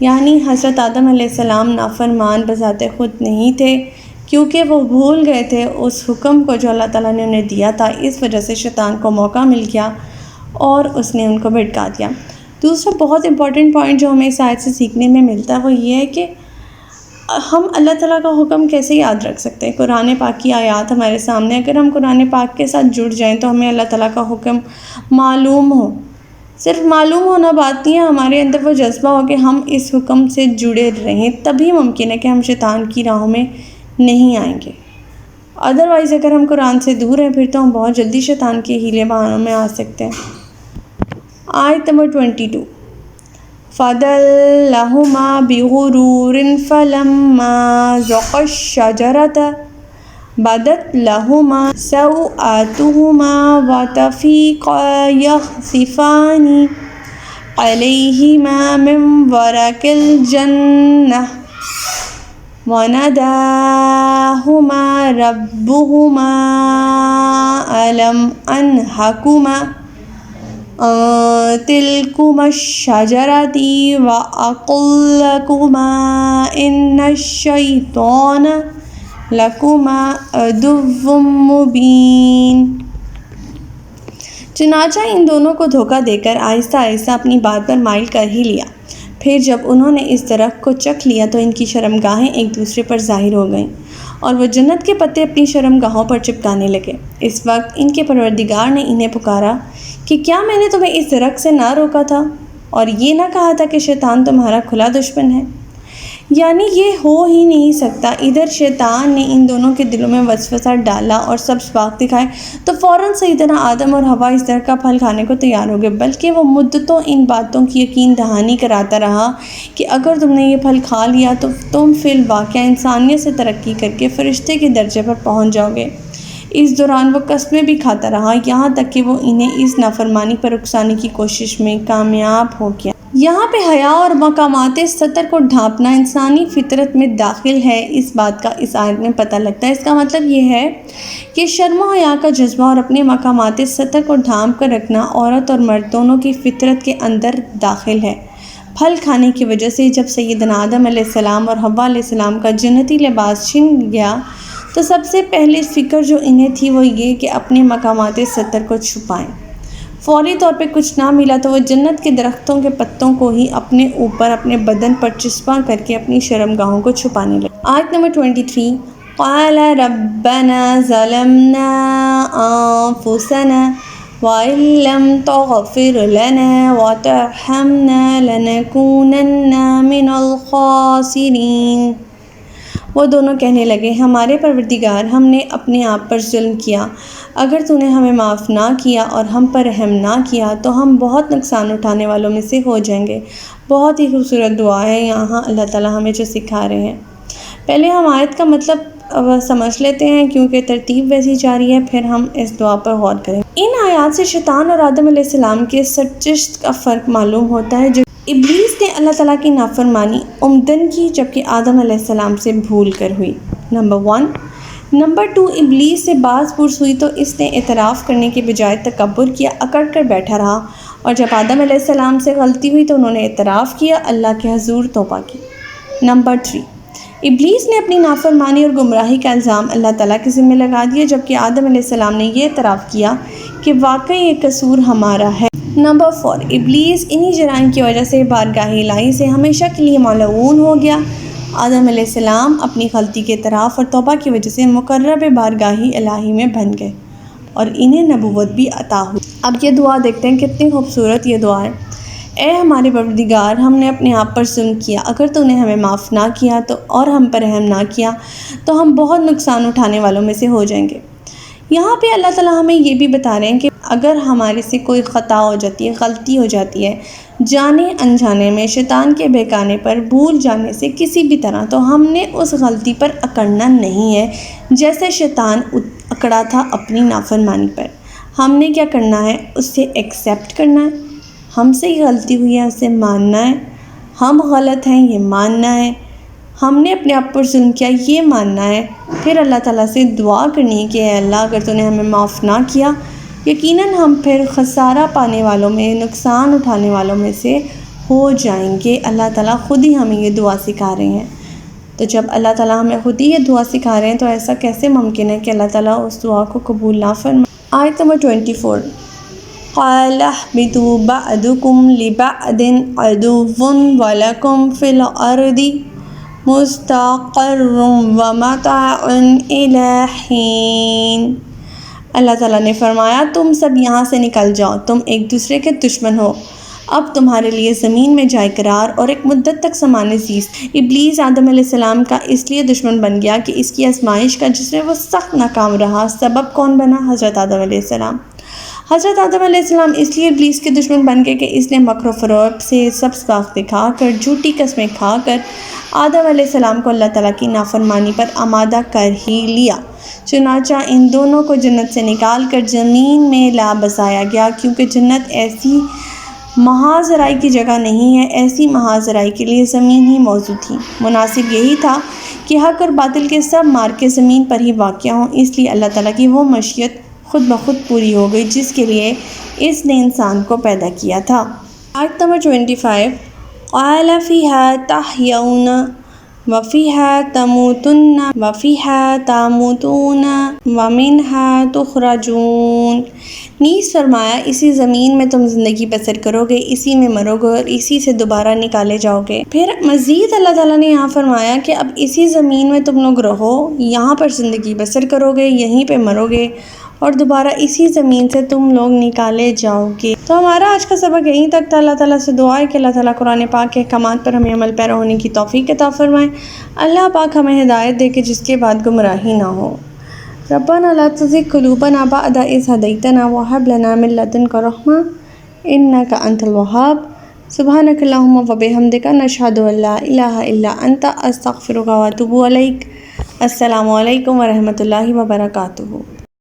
یعنی حضرت آدم علیہ السلام نافرمان بذات خود نہیں تھے، کیونکہ وہ بھول گئے تھے اس حکم کو جو اللہ تعالیٰ نے انہیں دیا تھا۔ اس وجہ سے شیطان کو موقع مل گیا اور اس نے ان کو بھٹکا دیا۔ دوسرا بہت امپورٹنٹ پوائنٹ جو ہمیں اس آیت سے سیکھنے میں ملتا ہے وہ یہ ہے کہ ہم اللہ تعالیٰ کا حکم کیسے یاد رکھ سکتے ہیں۔ قرآن پاک کی آیات ہمارے سامنے، اگر ہم قرآن پاک کے ساتھ جڑ جائیں تو ہمیں اللہ تعالیٰ کا حکم معلوم ہو، صرف معلوم ہونا بات نہیں ہے، ہمارے اندر وہ جذبہ ہو کہ ہم اس حکم سے جڑے رہیں، تبھی ممکن ہے کہ ہم شیطان کی راہوں میں نہیں آئیں گے۔ ادروائز اگر ہم قرآن سے دور ہیں پھر تو ہم بہت جلدی شیطان کے ہیلے بہانوں میں آ سکتے ہیں۔ آیت نمبر 22، فَدَلَّهُمَا بِغُرُورٍ فَلَمَّا ذَاقَا الشَّجَرَةَ بَدَتْ لَهُمَا سَوْآتُهُمَا وَطَفِقَا يَخْصِفَانِ عَلَيْهِمَا مِنْ وَرَقِ الْجَنَّةِ وَنَادَاهُمَا رَبُّهُمَا أَلَمْ أَنْهَكُمَا عَنْ تِلْكُمَا الشَّجَرَةِ وَأَقُلْ لَكُمَا إِنَّ الشَّيْطَانَ لَكُمَا عَدُوٌّ مُّبِينٌ۔ چنانچہ ان دونوں کو دھوکہ دے کر آہستہ آہستہ اپنی بات پر مائل کر ہی لیا۔ پھر جب انہوں نے اس درخت کو چکھ لیا تو ان کی شرمگاہیں ایک دوسرے پر ظاہر ہو گئیں اور وہ جنت کے پتے اپنی شرمگاہوں پر چپکانے لگے۔ اس وقت ان کے پروردگار نے انہیں پکارا کہ کیا میں نے تمہیں اس درخت سے نہ روکا تھا اور یہ نہ کہا تھا کہ شیطان تمہارا کھلا دشمن ہے؟ یعنی یہ ہو ہی نہیں سکتا۔ ادھر شیطان نے ان دونوں کے دلوں میں وسوسہ ڈالا اور سبز باغ دکھائے تو فوراً سیدنا آدم اور حوا اس درخت کا پھل کھانے کو تیار ہو گئے، بلکہ وہ مدتوں ان باتوں کی یقین دہانی کراتا رہا کہ اگر تم نے یہ پھل کھا لیا تو تم فی الواقع انسانیت سے ترقی کر کے فرشتے کے درجے پر پہنچ جاؤ گے۔ اس دوران وہ قسمیں بھی کھاتا رہا یہاں تک کہ وہ انہیں اس نافرمانی پر اکسانے کی کوشش میں کامیاب ہو گیا۔ یہاں پہ حیا اور مقامات سطر کو ڈھانپنا انسانی فطرت میں داخل ہے، اس بات کا اس آیت میں پتہ لگتا ہے۔ اس کا مطلب یہ ہے کہ شرم و حیا کا جذبہ اور اپنے مقامات سطر کو ڈھانپ کر رکھنا عورت اور مرد دونوں کی فطرت کے اندر داخل ہے۔ پھل کھانے کی وجہ سے جب سیدنا آدم علیہ السلام اور حوا علیہ السلام کا جنتی لباس چھن گیا تو سب سے پہلی فکر جو انہیں تھی وہ یہ کہ اپنے مقامات سطر کو چھپائیں۔ فوری طور پہ کچھ نہ ملا تو وہ جنت کے درختوں کے پتوں کو ہی اپنے اوپر اپنے بدن پر چسپاں کر کے اپنی شرمگاہوں کو چھپانے لگے۔ آیت نمبر 23، قَالَ رَبَّنَا ظَلَمْنَا أَنفُسَنَا وَإِن لَّمْ تَغْفِرْ لَنَا وَتَرْحَمْنَا لَنَكُونَنَّ مِنَ الْخَاسِرِينَ۔ وہ دونوں کہنے لگے، ہمارے پروردگار ہم نے اپنے آپ پر ظلم کیا، اگر تو نے ہمیں معاف نہ کیا اور ہم پر رحم نہ کیا تو ہم بہت نقصان اٹھانے والوں میں سے ہو جائیں گے۔ بہت ہی خوبصورت دعا ہے یہاں اللہ تعالیٰ ہمیں جو سکھا رہے ہیں۔ پہلے ہم آیت کا مطلب سمجھ لیتے ہیں کیونکہ ترتیب ویسی جاری ہے، پھر ہم اس دعا پر غور کریں۔ ان آیات سے شیطان اور آدم علیہ السلام کے سرچشت کا فرق معلوم ہوتا ہے۔ جو ابلیس نے اللہ تعالیٰ کی نافرمانی عمدن کی جبکہ آدم علیہ السلام سے بھول کر ہوئی، نمبر 1۔ نمبر 2، ابلیس سے باز پرس ہوئی تو اس نے اعتراف کرنے کے بجائے تکبر کیا، اکڑ کر بیٹھا رہا، اور جب آدم علیہ السلام سے غلطی ہوئی تو انہوں نے اعتراف کیا، اللہ کے حضور توبہ کی۔ نمبر 3، ابلیس نے اپنی نافرمانی اور گمراہی کا الزام اللہ تعالیٰ کے ذمہ لگا دیا جبکہ آدم علیہ السلام نے یہ اعتراف کیا کہ واقعی یہ قصور ہمارا ہے۔ نمبر 4، ابلیس انہی جرائم کی وجہ سے بارگاہ الہی سے ہمیشہ کے لیے ملعون ہو گیا۔ آدم علیہ السلام اپنی غلطی کے اعتراف اور توبہ کی وجہ سے مقرب بارگاہ الہی میں بن گئے اور انہیں نبوت بھی عطا ہوئی۔ اب یہ دعا دیکھتے ہیں کتنی خوبصورت یہ دعا ہے۔ اے ہمارے پروردگار، ہم نے اپنے آپ پر ظلم کیا، اگر تو نے ہمیں معاف نہ کیا تو اور ہم پر رحم نہ کیا تو ہم بہت نقصان اٹھانے والوں میں سے ہو جائیں گے۔ یہاں پہ اللہ تعالیٰ ہمیں یہ بھی بتا رہے ہیں کہ اگر ہمارے سے کوئی خطا ہو جاتی ہے، غلطی ہو جاتی ہے، جانے انجانے میں شیطان کے بہکانے پر بھول جانے سے کسی بھی طرح، تو ہم نے اس غلطی پر اکڑنا نہیں ہے جیسے شیطان اکڑا تھا اپنی نافرمانی پر۔ ہم نے کیا کرنا ہے؟ اسے ایکسیپٹ کرنا ہے، ہم سے ہی غلطی ہوئی ہے اسے ماننا ہے، ہم غلط ہیں یہ ماننا ہے، ہم نے اپنے آپ پر ظلم کیا یہ ماننا ہے، پھر اللہ تعالیٰ سے دعا کرنی ہے کہ اے اللہ اگر تو نے ہمیں معاف نہ کیا یقیناً ہم پھر خسارہ پانے والوں میں، نقصان اٹھانے والوں میں سے ہو جائیں گے۔ اللہ تعالیٰ خود ہی ہمیں یہ دعا سکھا رہے ہیں۔ تو جب اللہ تعالیٰ ہمیں خود ہی یہ دعا سکھا رہے ہیں تو ایسا کیسے ممکن ہے کہ اللہ تعالیٰ اس دعا کو قبول نہ فرمائے۔ آیت نمبر 24، قَالَ اهْبِطُوا بَعْضُكُمْ لِبَعْضٍ عَدُوٌّ وَلَكُمْ فِي الْأَرْضِ مُسْتَقَرٌّ وَمَتَاعٌ إِلَىٰ حِینٍ۔ اللہ تعالیٰ نے فرمایا تم سب یہاں سے نکل جاؤ، تم ایک دوسرے کے دشمن ہو، اب تمہارے لیے زمین میں جائے قرار اور ایک مدت تک سامان زیست۔ ابلیس آدم علیہ السلام کا اس لیے دشمن بن گیا کہ اس کی آزمائش کا جس میں وہ سخت ناکام رہا۔ سبب کون بنا؟ حضرت آدم علیہ السلام۔ حضرت آدم علیہ السلام اس لیے ابلیس کے دشمن بن گئے کہ اس نے مکر و فریب سے سبز باغ دکھا کر، جھوٹی قسمیں کھا کر آدم علیہ السلام کو اللہ تعالیٰ کی نافرمانی پر آمادہ کر ہی لیا۔ چنانچہ ان دونوں کو جنت سے نکال کر زمین میں لا بسایا گیا، کیونکہ جنت ایسی محاذ رائی کی جگہ نہیں ہے، ایسی محاذ رائی کے لیے زمین ہی موجود تھی۔ مناسب یہی تھا کہ حق اور باطل کے سب مارکے زمین پر ہی واقع ہوں، اس لیے اللہ تعالیٰ کی وہ مشیت خود بخود پوری ہو گئی جس کے لیے اس نے انسان کو پیدا کیا تھا۔ آیت نمبر 25، قَالَ فِيهَا تَحْيَوْنَ وَفِيهَا تَمُوتُنَّ وَفِيهَا تَمُوتُونَ وَمِنْهَا تُخْرَجُونَ۔ نیز فرمایا اسی زمین میں تم زندگی بسر کرو گے، اسی میں مرو گے اور اسی سے دوبارہ نکالے جاؤ گے۔ پھر مزید اللہ تعالیٰ نے یہاں فرمایا کہ اب اسی زمین میں تم لوگ رہو، یہاں پر زندگی بسر کرو گے، یہیں پہ مرو گے اور دوبارہ اسی زمین سے تم لوگ نکالے جاؤ گے۔ تو ہمارا آج کا سبق یہیں تک تھا۔ اللہ تعالیٰ سے دعا ہے کہ اللہ تعالیٰ قرآن پاک کے احکامات پر ہمیں عمل پیرا ہونے کی توفیق عطا فرمائے۔ اللہ پاک ہمیں ہدایت دے کہ جس کے بعد گمراہی نہ ہو۔ ربنا لا تزغ قلوبنا بعد إذ هديتنا وهب لنا من لدنك رحمة إنك أنت الوهاب۔ سبحانك اللهم وبحمدك نشهد أن لا إله إلا أنت أستغفرك وأتوب إليك۔ السلام علیکم ورحمۃ اللہ وبرکاتہ۔